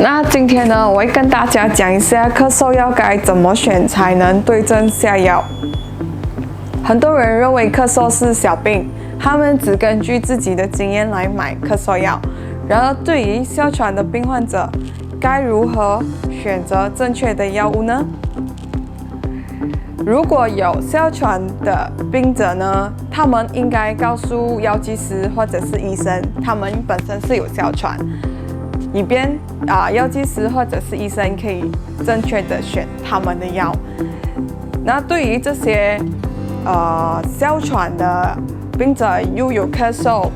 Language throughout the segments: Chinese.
那今天呢，我会跟大家讲一下咳嗽药该怎么选才能对症下药。很多人认为咳嗽是小病，他们只根据自己的经验来买咳嗽药。然而，对于哮喘的病患者，该如何选择正确的药物呢？如果有哮喘的病者呢，他们应该告诉药剂师或者是医生，他们本身是有哮喘，以便药剂师或者是医生可以正确的选他们的药。那对于这些哮喘的病者又有咳嗽，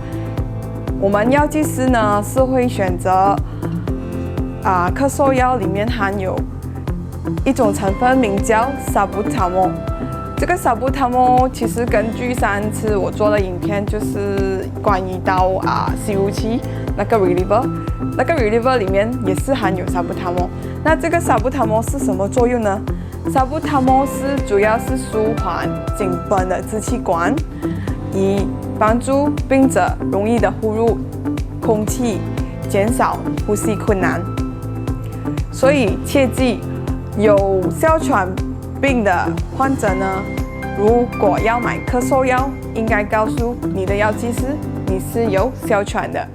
我们药剂师呢是会选择咳嗽药里面含有一种成分名叫Salbutamol。这个Salbutamol其实根据上次我做的影片，就是关于到吸入器那个 reliever 里面也是含有Salbutamol。那这个Salbutamol是什么作用呢？Salbutamol主要是舒缓紧绷的支气管，以帮助病者容易的呼入空气，减少呼吸困难。所以切记，有哮喘病的患者呢，如果要买咳嗽药，应该告诉你的药剂师你是有哮喘的。